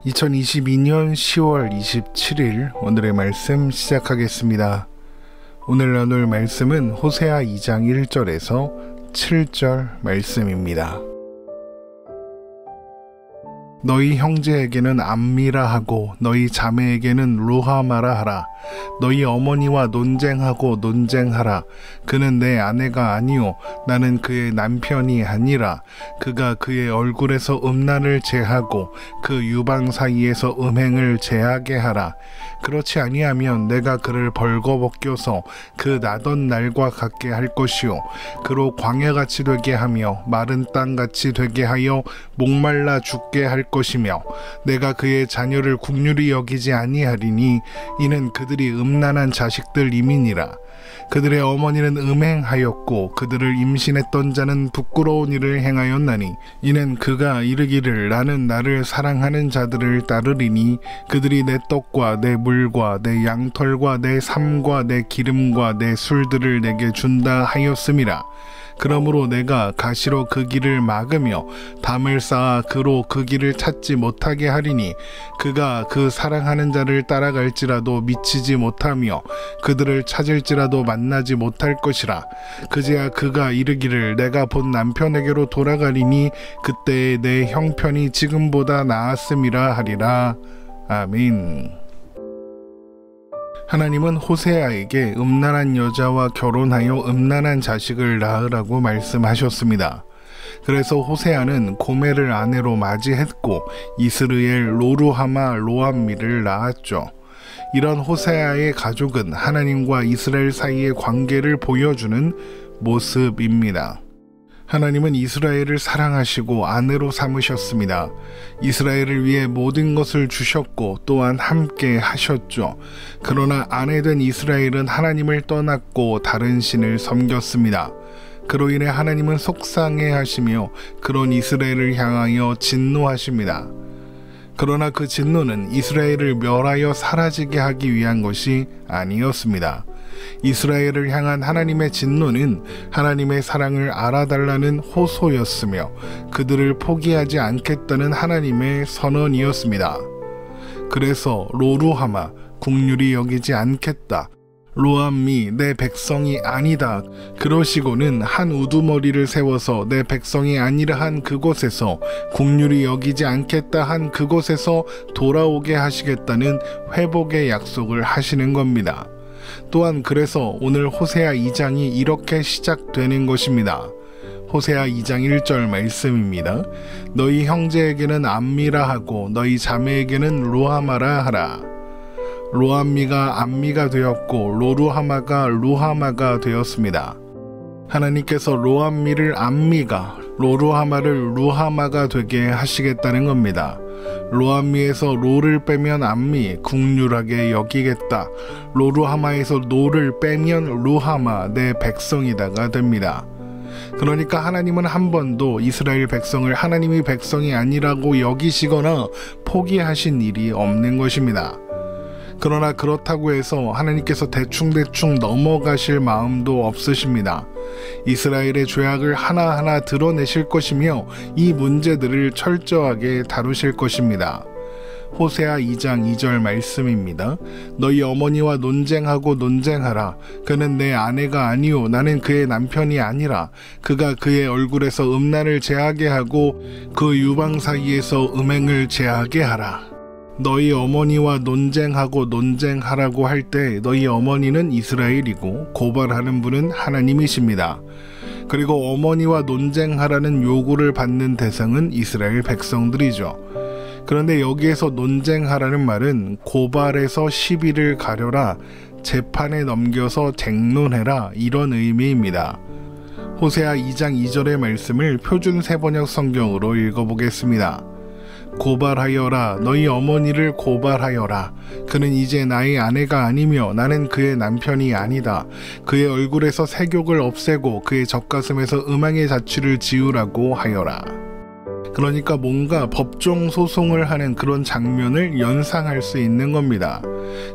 2022년 10월 27일 오늘의 말씀 시작하겠습니다. 오늘 나눌 말씀은 호세아 2장 1절에서 7절 말씀입니다. 너희 형제에게는 암미라 하고 너희 자매에게는 루하마라 하라. 너희 어머니와 논쟁하고 논쟁하라. 그는 내 아내가 아니요 나는 그의 남편이 아니라. 그가 그의 얼굴에서 음란을 제하고 그 유방 사이에서 음행을 제하게 하라. 그렇지 아니하면 내가 그를 벌거벗겨서 그 나던 날과 같게 할 것이요 그로 광야같이 되게 하며 마른 땅같이 되게 하여 목말라 죽게 할 것이며 내가 그의 자녀를 국률이 여기지 아니하리니 이는 그들이 음란한 자식들 이민이라. 그들의 어머니는 음행하였고 그들을 임신했던 자는 부끄러운 일을 행하였나니 이는 그가 이르기를 나는 나를 사랑하는 자들을 따르리니 그들이 내 떡과 내 물과 내 양털과 내 삶과 내 기름과 내 술들을 내게 준다 하였음이라. 그러므로 내가 가시로 그 길을 막으며 담을 쌓아 그로 그 길을 찾지 못하게 하리니 그가 그 사랑하는 자를 따라갈지라도 미치지 못하며 그들을 찾을지라도 만나지 못할 것이라. 그제야 그가 이르기를 내가 본 남편에게로 돌아가리니 그때에 내 형편이 지금보다 나았음이라 하리라. 아멘. 하나님은 호세아에게 음란한 여자와 결혼하여 음란한 자식을 낳으라고 말씀하셨습니다. 그래서 호세아는 고멜을 아내로 맞이했고 이스르엘 로루하마 로암미를 낳았죠. 이런 호세아의 가족은 하나님과 이스라엘 사이의 관계를 보여주는 모습입니다. 하나님은 이스라엘을 사랑하시고 아내로 삼으셨습니다. 이스라엘을 위해 모든 것을 주셨고 또한 함께 하셨죠. 그러나 아내된 이스라엘은 하나님을 떠났고 다른 신을 섬겼습니다. 그로 인해 하나님은 속상해 하시며 그런 이스라엘을 향하여 진노하십니다. 그러나 그 진노는 이스라엘을 멸하여 사라지게 하기 위한 것이 아니었습니다. 이스라엘을 향한 하나님의 진노는 하나님의 사랑을 알아달라는 호소였으며 그들을 포기하지 않겠다는 하나님의 선언이었습니다. 그래서 로루하마, 국률이 여기지 않겠다. 로암미, 내 백성이 아니다. 그러시고는 한 우두머리를 세워서 내 백성이 아니라 한 그곳에서 국률이 여기지 않겠다 한 그곳에서 돌아오게 하시겠다는 회복의 약속을 하시는 겁니다. 또한 그래서 오늘 호세아 2장이 이렇게 시작되는 것입니다. 호세아 2장 1절 말씀입니다. 너희 형제에게는 암미라 하고 너희 자매에게는 루하마라 하라. 로암미가 암미가 되었고 로루하마가 루하마가 되었습니다. 하나님께서 로암미를 암미가, 로루하마를 루하마가 되게 하시겠다는 겁니다. 로암미에서 로를 빼면 암미, 국률하게 여기겠다. 로루하마에서 노를 빼면 루하마, 내 백성이다가 됩니다. 그러니까 하나님은 한 번도 이스라엘 백성을 하나님의 백성이 아니라고 여기시거나 포기하신 일이 없는 것입니다. 그러나 그렇다고 해서 하나님께서 대충 넘어가실 마음도 없으십니다. 이스라엘의 죄악을 하나하나 드러내실 것이며 이 문제들을 철저하게 다루실 것입니다. 호세아 2장 2절 말씀입니다. 너희 어머니와 논쟁하고 논쟁하라. 그는 내 아내가 아니요 나는 그의 남편이 아니라. 그가 그의 얼굴에서 음란을 제하게 하고 그 유방 사이에서 음행을 제하게 하라. 너희 어머니와 논쟁하고 논쟁하라고 할 때 너희 어머니는 이스라엘이고 고발하는 분은 하나님이십니다. 그리고 어머니와 논쟁하라는 요구를 받는 대상은 이스라엘 백성들이죠. 그런데 여기에서 논쟁하라는 말은 고발해서 시비를 가려라, 재판에 넘겨서 쟁론해라 이런 의미입니다. 호세아 2장 2절의 말씀을 표준 세번역 성경으로 읽어보겠습니다. 고발하여라. 너희 어머니를 고발하여라. 그는 이제 나의 아내가 아니며 나는 그의 남편이 아니다. 그의 얼굴에서 색욕을 없애고 그의 젖가슴에서 음행의 자취를 지우라고 하여라. 그러니까 뭔가 법정 소송을 하는 그런 장면을 연상할 수 있는 겁니다.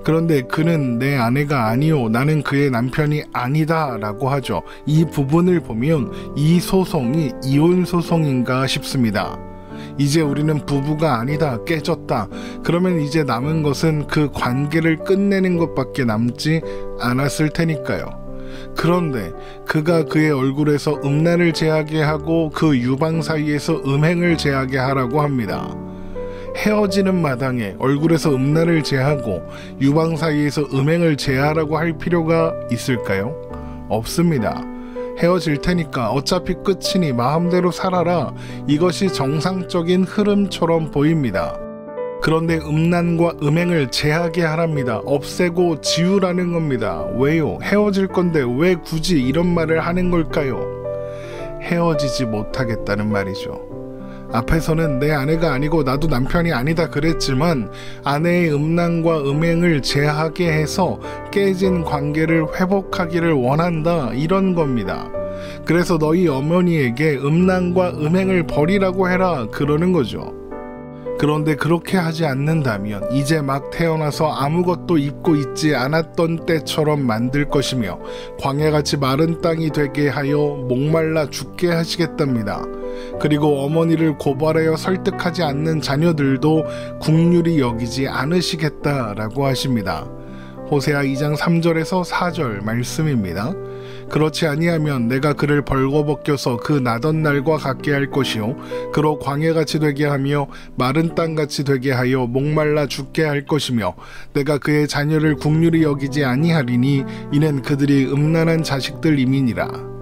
그런데 그는 내 아내가 아니요 나는 그의 남편이 아니다 라고 하죠. 이 부분을 보면 이 소송이 이혼 소송인가 싶습니다. 이제 우리는 부부가 아니다, 깨졌다. 그러면 이제 남은 것은 그 관계를 끝내는 것밖에 남지 않았을 테니까요. 그런데 그가 그의 얼굴에서 음란을 제하게 하고 그 유방 사이에서 음행을 제하게 하라고 합니다. 헤어지는 마당에 얼굴에서 음란을 제하고 유방 사이에서 음행을 제하라고 할 필요가 있을까요? 없습니다. 헤어질 테니까 어차피 끝이니 마음대로 살아라. 이것이 정상적인 흐름처럼 보입니다. 그런데 음란과 음행을 제하게 하랍니다. 없애고 지우라는 겁니다. 왜요? 헤어질 건데 왜 굳이 이런 말을 하는 걸까요? 헤어지지 못하겠다는 말이죠. 앞에서는 내 아내가 아니고 나도 남편이 아니다 그랬지만 아내의 음란과 음행을 제하게 해서 깨진 관계를 회복하기를 원한다, 이런 겁니다. 그래서 너희 어머니에게 음란과 음행을 버리라고 해라, 그러는 거죠. 그런데 그렇게 하지 않는다면 이제 막 태어나서 아무것도 입고 있지 않았던 때처럼 만들 것이며 광야같이 마른 땅이 되게 하여 목말라 죽게 하시겠답니다. 그리고 어머니를 고발하여 설득하지 않는 자녀들도 긍휼히 여기지 않으시겠다라고 하십니다. 호세아 2장 3절에서 4절 말씀입니다. 그렇지 아니하면 내가 그를 벌거벗겨서 그 나던 날과 같게 할 것이요 그로 광야같이 되게 하며 마른 땅같이 되게 하여 목말라 죽게 할 것이며 내가 그의 자녀를 긍휼히 여기지 아니하리니 이는 그들이 음란한 자식들임이니라.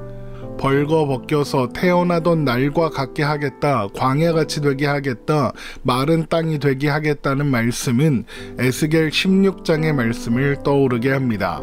벌거벗겨서 태어나던 날과 같게 하겠다, 광야같이 되게 하겠다, 마른 땅이 되게 하겠다는 말씀은 에스겔 16장의 말씀을 떠오르게 합니다.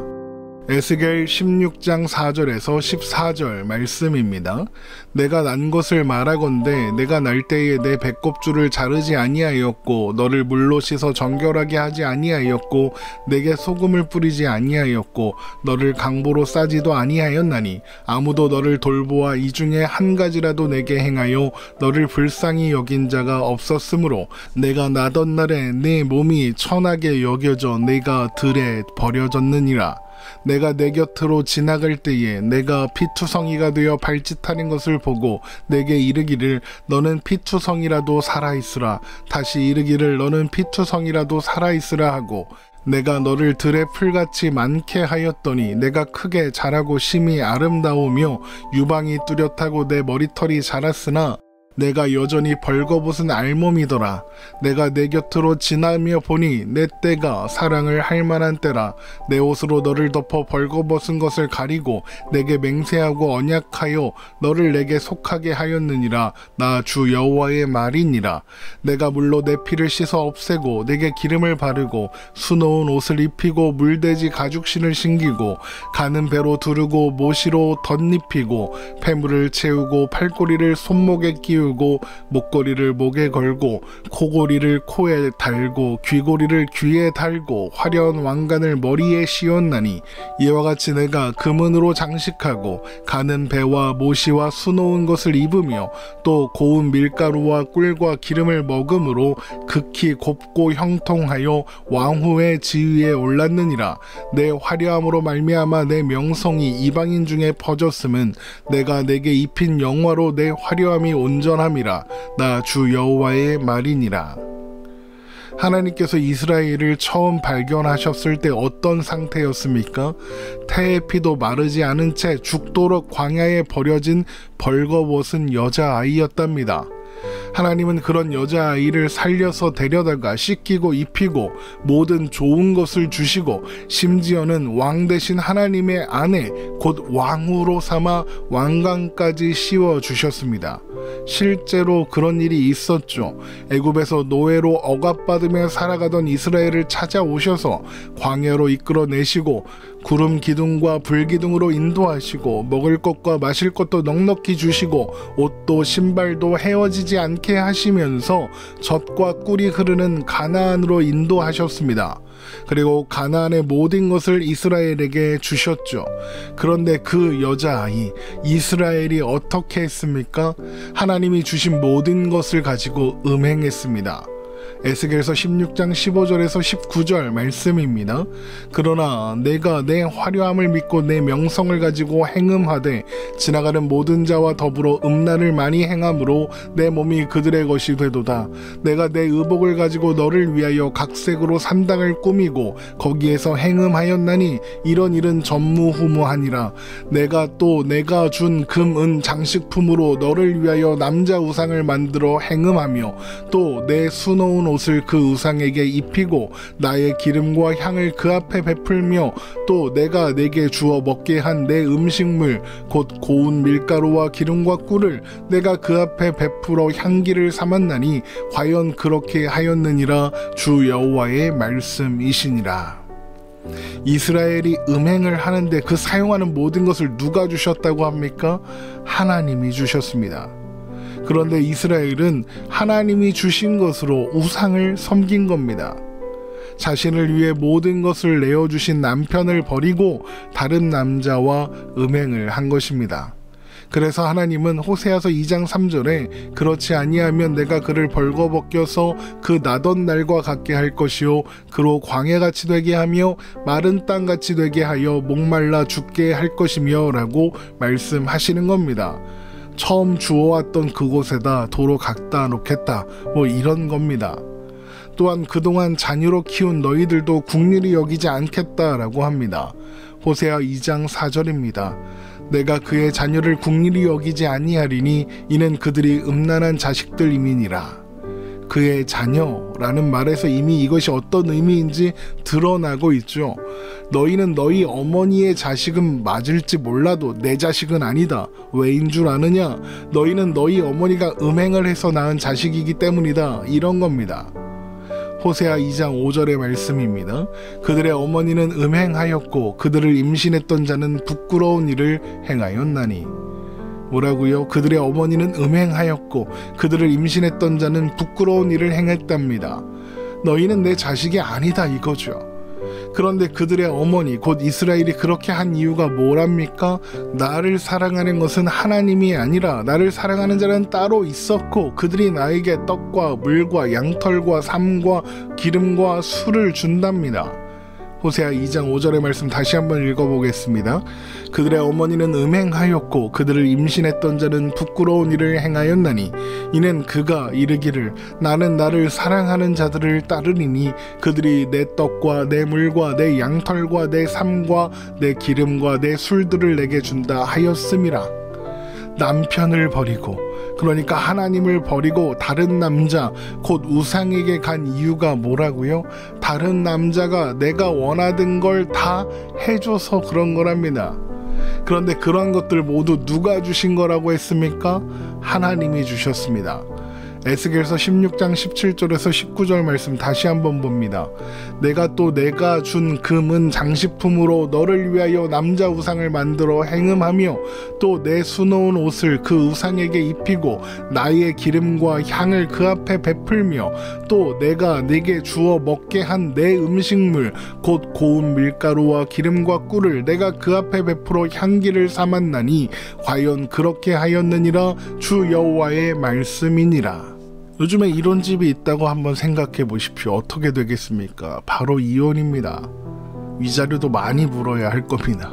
에스겔 16장 4절에서 14절 말씀입니다. 내가 난 것을 말하건대 내가 날 때에 내 배꼽줄을 자르지 아니하였고 너를 물로 씻어 정결하게 하지 아니하였고 내게 소금을 뿌리지 아니하였고 너를 강보로 싸지도 아니하였나니 아무도 너를 돌보아 이 중에 한 가지라도 내게 행하여 너를 불쌍히 여긴 자가 없었으므로 내가 나던 날에 내 몸이 천하게 여겨져 내가 들에 버려졌느니라. 내가 내 곁으로 지나갈 때에 내가 피투성이가 되어 발짓하는 것을 보고 내게 이르기를 너는 피투성이라도 살아있으라. 다시 이르기를 너는 피투성이라도 살아있으라 하고 내가 너를 들의 풀같이 많게 하였더니 내가 크게 자라고 심히 아름다우며 유방이 뚜렷하고 내 머리털이 자랐으나 내가 여전히 벌거벗은 알몸이더라. 내가 내 곁으로 지나며 보니 내 때가 사랑을 할 만한 때라. 내 옷으로 너를 덮어 벌거벗은 것을 가리고 내게 맹세하고 언약하여 너를 내게 속하게 하였느니라. 나 주 여호와의 말이니라. 내가 물로 내 피를 씻어 없애고 내게 기름을 바르고 수놓은 옷을 입히고 물돼지 가죽신을 신기고 가는 배로 두르고 모시로 덧입히고 폐물을 채우고 팔꼬리를 손목에 끼우고 목걸이를 목에 걸고 코고리를 코에 달고 귀고리를 귀에 달고 화려한 왕관을 머리에 씌웠나니 이와 같이 내가 금은으로 장식하고 가는 배와 모시와 수놓은 것을 입으며 또 고운 밀가루와 꿀과 기름을 먹음으로 극히 곱고 형통하여 왕후의 지위에 올랐느니라. 내 화려함으로 말미암아 내 명성이 이방인 중에 퍼졌음은 내가 내게 입힌 영화로 내 화려함이 온전함이라. 나 주 여호와의 말이니라. 하나님께서 이스라엘을 처음 발견하셨을 때 어떤 상태였습니까? 태의 피도 마르지 않은 채 죽도록 광야에 버려진 벌거벗은 여자아이였답니다. 하나님은 그런 여자아이를 살려서 데려다가 씻기고 입히고 모든 좋은 것을 주시고 심지어는 왕 대신 하나님의 아내 곧 왕후로 삼아 왕관까지 씌워 주셨습니다. 실제로 그런 일이 있었죠. 애굽에서 노예로 억압받으며 살아가던 이스라엘을 찾아오셔서 광야로 이끌어내시고 구름 기둥과 불 기둥으로 인도하시고 먹을 것과 마실 것도 넉넉히 주시고 옷도 신발도 헤어지지 않게 하시면서 젖과 꿀이 흐르는 가나안으로 인도하셨습니다. 그리고 가나안의 모든 것을 이스라엘에게 주셨죠. 그런데 그 여자아이 이스라엘이 어떻게 했습니까? 하나님이 주신 모든 것을 가지고 음행했습니다. 에스겔서 16장 15절에서 19절 말씀입니다. 그러나 내가 내 화려함을 믿고 내 명성을 가지고 행음하되 지나가는 모든 자와 더불어 음란을 많이 행함으로 내 몸이 그들의 것이 되도다. 내가 내 의복을 가지고 너를 위하여 각색으로 산당을 꾸미고 거기에서 행음하였나니 이런 일은 전무후무하니라. 내가 준 금, 은 장식품으로 너를 위하여 남자 우상을 만들어 행음하며 또 내 수놓은 옷을 그 우상에게 입히고 나의 기름과 향을 그 앞에 베풀며 또 내가 내게 주어 먹게 한 내 음식물 곧 고운 밀가루와 기름과 꿀을 내가 그 앞에 베풀어 향기를 삼았나니 과연 그렇게 하였느니라. 주 여호와의 말씀이시니라. 이스라엘이 음행을 하는데 그 사용하는 모든 것을 누가 주셨다고 합니까? 하나님이 주셨습니다. 그런데 이스라엘은 하나님이 주신 것으로 우상을 섬긴 겁니다. 자신을 위해 모든 것을 내어주신 남편을 버리고 다른 남자와 음행을 한 것입니다. 그래서 하나님은 호세아서 2장 3절에 그렇지 아니하면 내가 그를 벌거벗겨서 그 나던 날과 같게 할 것이요 그로 광야같이 되게 하며 마른 땅같이 되게 하여 목말라 죽게 할 것이며 라고 말씀하시는 겁니다. 처음 주워왔던 그곳에다 도로 갖다 놓겠다 이런 겁니다. 또한 그동안 자녀로 키운 너희들도 국리를 여기지 않겠다라고 합니다. 호세아 2장 4절입니다. 내가 그의 자녀를 국리를 여기지 아니하리니 이는 그들이 음란한 자식들임이니라. 그의 자녀라는 말에서 이미 이것이 어떤 의미인지 드러나고 있죠. 너희는 너희 어머니의 자식은 맞을지 몰라도 내 자식은 아니다. 왜인 줄 아느냐? 너희는 너희 어머니가 음행을 해서 낳은 자식이기 때문이다. 이런 겁니다. 호세아 2장 5절의 말씀입니다. 그들의 어머니는 음행하였고 그들을 임신했던 자는 부끄러운 일을 행하였나니. 뭐라고요? 그들의 어머니는 음행하였고 그들을 임신했던 자는 부끄러운 일을 행했답니다. 너희는 내 자식이 아니다 이거죠. 그런데 그들의 어머니 곧 이스라엘이 그렇게 한 이유가 뭐랍니까? 나를 사랑하는 것은 하나님이 아니라 나를 사랑하는 자는 따로 있었고 그들이 나에게 떡과 물과 양털과 삶과 기름과 술을 준답니다. 호세아 2장 5절의 말씀 다시 한번 읽어보겠습니다. 그들의 어머니는 음행하였고 그들을 임신했던 자는 부끄러운 일을 행하였나니 이는 그가 이르기를 나는 나를 사랑하는 자들을 따르리니 그들이 내 떡과 내 물과 내 양털과 내 삶과 내 기름과 내 술들을 내게 준다 하였음이라. 남편을 버리고 그러니까 하나님을 버리고 다른 남자 곧 우상에게 간 이유가 뭐라고요? 다른 남자가 내가 원하던 걸 다 해줘서 그런 거랍니다. 그런데 그런 것들 모두 누가 주신 거라고 했습니까? 하나님이 주셨습니다. 에스겔서 16장 17절에서 19절 말씀 다시 한번 봅니다. 내가 준 금은 장식품으로 너를 위하여 남자 우상을 만들어 행음하며 또 내 수놓은 옷을 그 우상에게 입히고 나의 기름과 향을 그 앞에 베풀며 또 내가 네게 주어 먹게 한 내 음식물 곧 고운 밀가루와 기름과 꿀을 내가 그 앞에 베풀어 향기를 삼았나니 과연 그렇게 하였느니라. 주 여호와의 말씀이니라. 요즘에 이런 집이 있다고 한번 생각해 보십시오. 어떻게 되겠습니까? 바로 이혼입니다. 위자료도 많이 물어야 할 겁니다.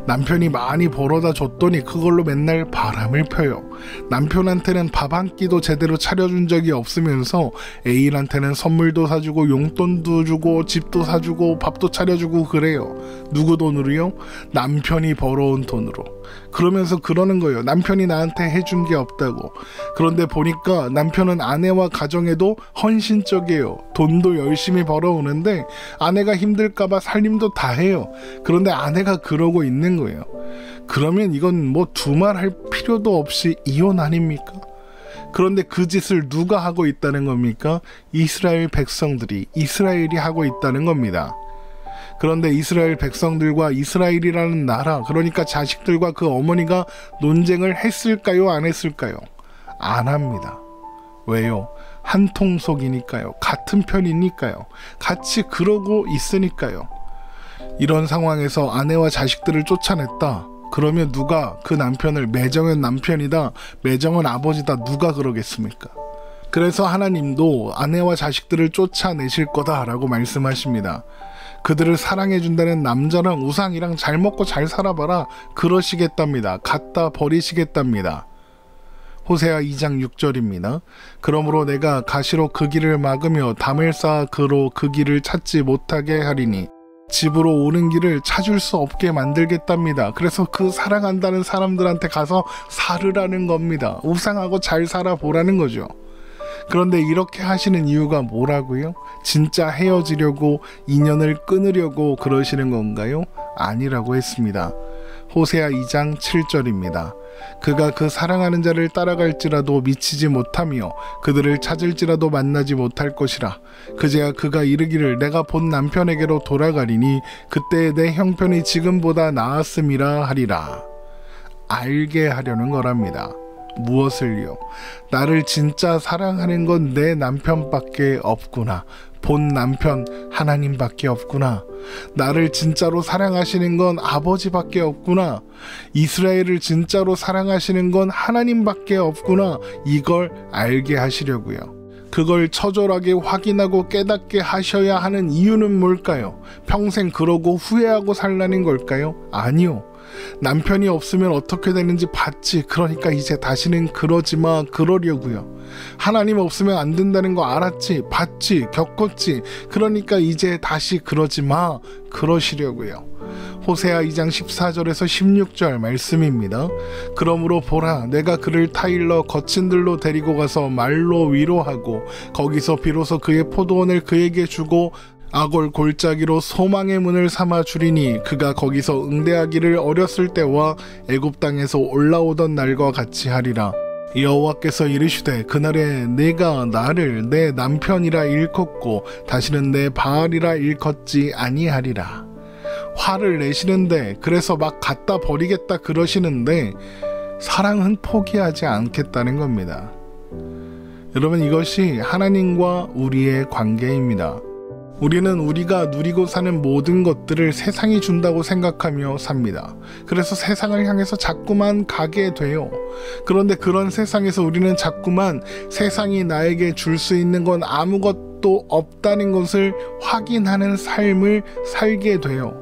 남편이 많이 벌어다 줬더니 그걸로 맨날 바람을 펴요. 남편한테는 밥 한 끼도 제대로 차려준 적이 없으면서 애인한테는 선물도 사주고 용돈도 주고 집도 사주고 밥도 차려주고 그래요. 누구 돈으로요? 남편이 벌어온 돈으로. 그러면서 그러는 거예요. 남편이 나한테 해준 게 없다고. 그런데 보니까 남편은 아내와 가정에도 헌신적이에요. 돈도 열심히 벌어오는데 아내가 힘들까봐 살림도 다 해요. 그런데 아내가 그러고 있는 거예요. 그러면 이건 두말할 필요도 없이 이혼 아닙니까? 그런데 그 짓을 누가 하고 있다는 겁니까? 이스라엘 백성들이, 이스라엘이 하고 있다는 겁니다. 그런데 이스라엘 백성들과 이스라엘이라는 나라, 그러니까 자식들과 그 어머니가 논쟁을 했을까요? 안 했을까요? 안 합니다. 왜요? 한 통속이니까요. 같은 편이니까요. 같이 그러고 있으니까요. 이런 상황에서 아내와 자식들을 쫓아냈다. 그러면 누가 그 남편을 매정한 남편이다, 매정한 아버지다, 누가 그러겠습니까? 그래서 하나님도 아내와 자식들을 쫓아내실 거다라고 말씀하십니다. 그들을 사랑해준다는 남자랑 우상이랑 잘 먹고 잘 살아봐라 그러시겠답니다. 갖다 버리시겠답니다. 호세아 2장 6절입니다. 그러므로 내가 가시로 그 길을 막으며 담을 쌓아 그로 그 길을 찾지 못하게 하리니 집으로 오는 길을 찾을 수 없게 만들겠답니다. 그래서 그 사랑한다는 사람들한테 가서 살으라는 겁니다. 우상하고 잘 살아보라는 거죠. 그런데 이렇게 하시는 이유가 뭐라고요? 진짜 헤어지려고 인연을 끊으려고 그러시는 건가요? 아니라고 했습니다. 호세아 2장 7절입니다. 그가 그 사랑하는 자를 따라갈지라도 미치지 못하며 그들을 찾을지라도 만나지 못할 것이라. 그제야 그가 이르기를 내가 본 남편에게로 돌아가리니 그때 내 형편이 지금보다 나았음이라 하리라. 알게 하려는 거랍니다. 무엇을요? 나를 진짜 사랑하는 건 내 남편밖에 없구나. 본 남편 하나님밖에 없구나. 나를 진짜로 사랑하시는 건 아버지밖에 없구나. 이스라엘을 진짜로 사랑하시는 건 하나님밖에 없구나. 이걸 알게 하시려고요. 그걸 처절하게 확인하고 깨닫게 하셔야 하는 이유는 뭘까요? 평생 그러고 후회하고 살라는 걸까요? 아니요. 남편이 없으면 어떻게 되는지 봤지. 그러니까 이제 다시는 그러지 마. 그러려고요. 하나님 없으면 안 된다는 거 알았지. 봤지. 겪었지. 그러니까 이제 다시 그러지 마. 그러시려고요. 호세아 2장 14절에서 16절 말씀입니다. 그러므로 보라, 내가 그를 타일러 거친 들로 데리고 가서 말로 위로하고 거기서 비로소 그의 포도원을 그에게 주고 아골 골짜기로 소망의 문을 삼아 주리니 그가 거기서 응대하기를 어렸을 때와 애굽 땅에서 올라오던 날과 같이 하리라. 여호와께서 이르시되 그날에 내가 나를 내 남편이라 일컫고 다시는 내 바알이라 일컫지 아니하리라. 화를 내시는데, 그래서 막 갖다 버리겠다 그러시는데 사랑은 포기하지 않겠다는 겁니다. 여러분, 이것이 하나님과 우리의 관계입니다. 우리는 우리가 누리고 사는 모든 것들을 세상이 준다고 생각하며 삽니다. 그래서 세상을 향해서 자꾸만 가게 돼요. 그런데 그런 세상에서 우리는 자꾸만 세상이 나에게 줄 수 있는 건 아무것도 없다는 것을 확인하는 삶을 살게 돼요.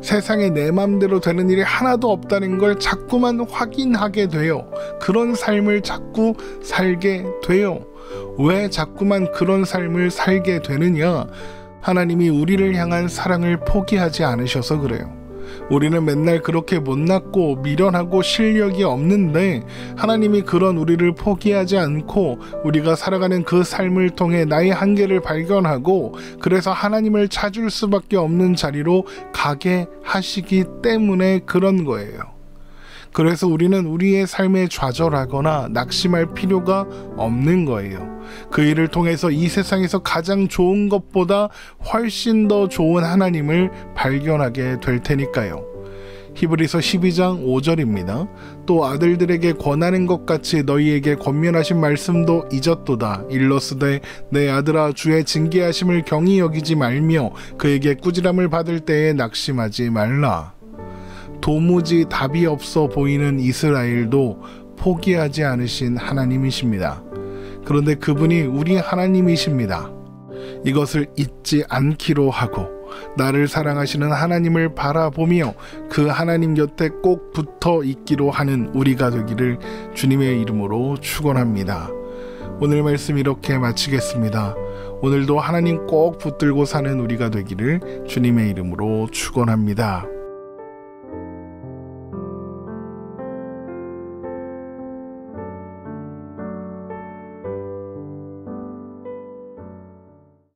세상에 내 맘대로 되는 일이 하나도 없다는 걸 자꾸만 확인하게 돼요. 그런 삶을 자꾸 살게 돼요. 왜 자꾸만 그런 삶을 살게 되느냐? 하나님이 우리를 향한 사랑을 포기하지 않으셔서 그래요. 우리는 맨날 그렇게 못났고 미련하고 실력이 없는데 하나님이 그런 우리를 포기하지 않고 우리가 살아가는 그 삶을 통해 나의 한계를 발견하고 그래서 하나님을 찾을 수밖에 없는 자리로 가게 하시기 때문에 그런 거예요. 그래서 우리는 우리의 삶에 좌절하거나 낙심할 필요가 없는 거예요. 그 일을 통해서 이 세상에서 가장 좋은 것보다 훨씬 더 좋은 하나님을 발견하게 될 테니까요. 히브리서 12장 5절입니다. 또 아들들에게 권하는 것 같이 너희에게 권면하신 말씀도 잊었도다. 일러스되 내 아들아, 주의 징계하심을 경히 여기지 말며 그에게 꾸지람을 받을 때에 낙심하지 말라. 도무지 답이 없어 보이는 이스라엘도 포기하지 않으신 하나님이십니다. 그런데 그분이 우리 하나님이십니다. 이것을 잊지 않기로 하고 나를 사랑하시는 하나님을 바라보며 그 하나님 곁에 꼭 붙어 있기로 하는 우리가 되기를 주님의 이름으로 축원합니다. 오늘 말씀 이렇게 마치겠습니다. 오늘도 하나님 꼭 붙들고 사는 우리가 되기를 주님의 이름으로 축원합니다.